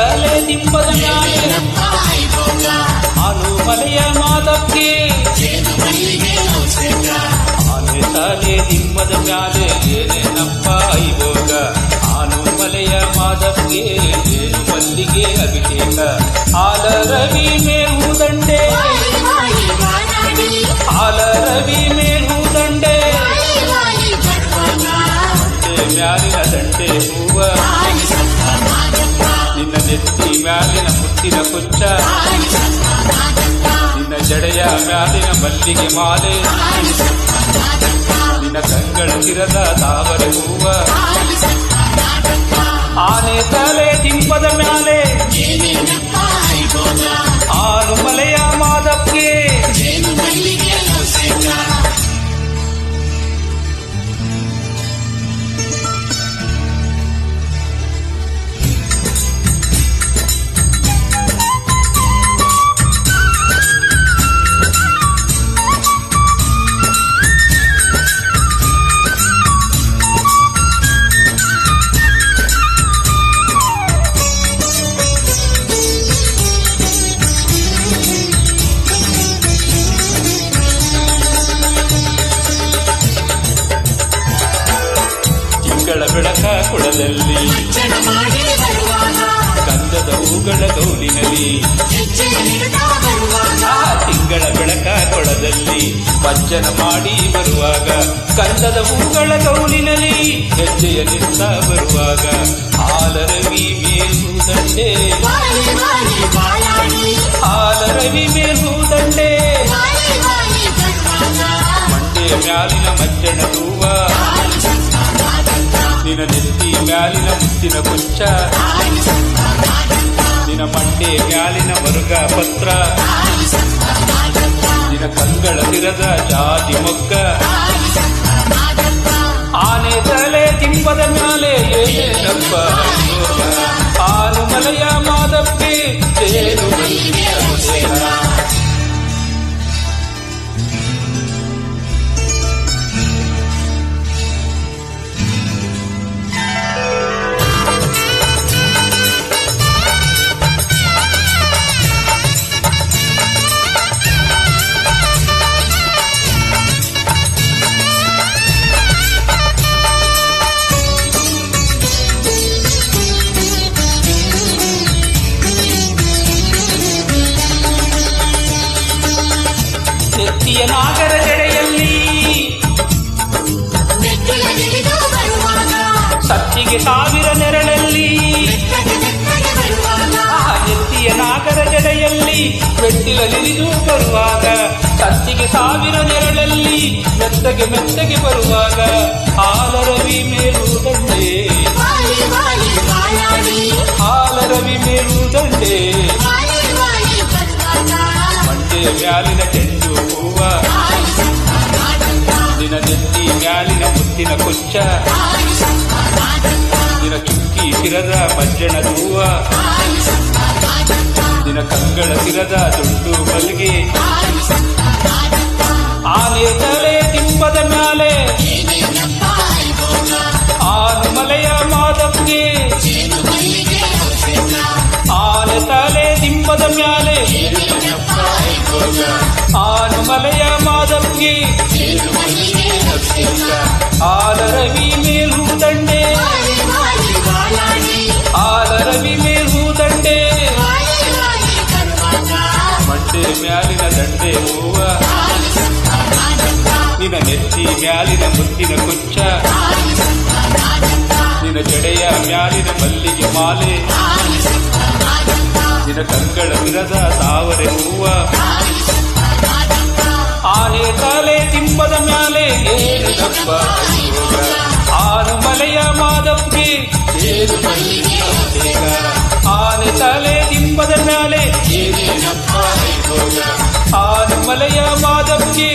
ತಲೆ ದಿಂಬದ ಮ್ಯಾಲೆ ಹಾಲು ಮಲೆಯ ಮಾದಕ್ಕೆ ಆನೆ ತಲೆ ದಿಂಬದ ಮ್ಯಾಲೆ ಏನೇನಪ್ಪ ಐಭೋಗ ಹಾಲು ಮಲೆಯ ಮಾದಕ್ಕೆ ಏನು ಮಲ್ಲಿಗೆ ಅಭಿಷೇಕ ಹಾಲ ರವಿ ಮೇಲ್ಹುದಂಡೆ ಹಾಲ ರವಿ ಮೇಲ್ಹುದಂಡೆ ಮ್ಯಾಲಿನ ದಂಡೆ ಹೂವ ನಿನ್ನ ನೆತ್ತಿ ಮ್ಯಾಲಿನ ಮುತ್ತಿನ ಕುಚ್ಚ ನಿನ್ನ ಜಡೆಯ ಮ್ಯಾಲಿನ ಮಲ್ಲಿಗೆ ಮಾಲೆ ನಿನ್ನ ಕಂಗಳ ಗಿರದ ತಾವರೆ ಹೂವ ಆನೆ ತಲೆ ದಿಂಬದ ಮ್ಯಾಲೆ ಹಾಲು ಮಲೆಯ ಮಾದಕ್ಕೆ ಬೆಳಕ ಕೊಳದಲ್ಲಿ ಗಂಧದ ಹೂಗಳ ಗೌಲಿನಲ್ಲಿ ತಿಂಗಳ ಬೆಳಕ ಕೊಳದಲ್ಲಿ ಭಜನ ಮಾಡಿ ಬರುವಾಗ ಗಂಧದ ಹೂಗಳ ಗೌಲಿನಲ್ಲಿ ಹೆಜ್ಜೆಯ ನಿಂತ ಬರುವಾಗ ಹಾಲರವಿ ಮೇಲ್ಹುದಂಡೆ ಹಾಲರವಿ ಮೇಲ್ಹುದಂಡೆ ಮಂಡೆಯ ಮ್ಯಾಲಿನ ಮಜ್ಜನ ಹೂವ ನಿನ್ನ ನೆತ್ತಿ ಮ್ಯಾಲಿನ ಮುತ್ತಿನ ಕುಚ್ಚ ನಿನ್ನ ಮಂಡೆ ಮ್ಯಾಲಿನ ಮರುಗ ಪತ್ರ ನಿನ್ನ ಕಂಗಳ ತಿರದ ಜಾತಿ ಮೊಗ್ಗ ಆನೆ ತಲೆ ದಿಂಬದ ಮ್ಯಾಲೆ ಏನಪ್ಪ ಹಾಲು ಮಲೆಯ ಮಾದಕ್ಕೆ ಏನು ನಾಗರ ಜಡೆಯಲ್ಲಿ ಸತ್ತಿಗೆ ಸಾವಿರ ನೆರಳಲ್ಲಿ ಎತ್ತಿಯ ನಾಗರ ಜಡೆಯಲ್ಲಿ ಮೆಟ್ಟಿಲಲಿರಿದು ಬರುವಾಗ ಸತ್ತಿಗೆ ಸಾವಿರ ನೆರಳಲ್ಲಿ ಮೆತ್ತಗೆ ಮೆತ್ತಗೆ ಬರುವಾಗ ಹಾಲರವಿ ಮೇಲುದಂಡೆ ಹಾಲರವಿ ಮೇಲುದಂಡೆ ಮಂಡೆಯ ಮ್ಯಾಲಿನ ಚೆಂಡು ಹೂವ ನಿನ್ನ ನೆತ್ತಿ ಮ್ಯಾಲಿನ ಮುತ್ತಿನ ಕುಚ್ಚ ನಿನ್ನ ಚುಕ್ಕಿ ತಿರದ ಮಜ್ಜನ ಹೂವ ನಿನ್ನ ಕಂಗಳ ತಿರದ ದುಡ್ಡು ಮಲ್ಗೆ ಆನೆ ತಲೆ ದಿಂಬದ ಮ್ಯಾಲೆ ಹಾಲು ಮಲೆಯ ಮಾದಕ್ಕೆ ಆನೆ ತಲೆ ದಿಂಬದ ಮ್ಯಾಲೆ ಹಾಲು ಮಲೆಯ ಮಾದಕ್ಕೆ ಹಾಲರವಿ ಮೇಲ್ಹುದಂಡೆ ಹಾಲರವಿ ಮೇಲ್ಹುದಂಡೆ ಮಂಡೆ ಮ್ಯಾಲಿನ ದಂಡೆ ಹೂವ ನಿನ್ನ ನೆತ್ತಿ ಮ್ಯಾಲಿನ ಮುತ್ತಿನ ಕುಚ್ಚ ನಿನ್ನ ಜಡೆಯ ಮ್ಯಾಲಿನ ಮಲ್ಲಿಗೆ ಮಾಲೆ ನಿನ್ನ ಕಂಗಳ ವಿರದ ತಾವರೆ ಹೂವ ಆನೆ ತಲೆ ದಿಂಬದ ಮ್ಯಾಲೆ ಏನಪ್ಪ ಹಾಲು ಮಲೆಯ ಮಾದಕ್ಕೆ ಏನು ಮಲ್ಲಿಗೆ ಅಭಿಷೇಕ ಆನೆ ತಲೆ ದಿಂಬದ ಮ್ಯಾಲೆ ಏನೇನಪ್ಪ ಹಾಲು ಮಲೆಯ ಮಾದಕ್ಕೆ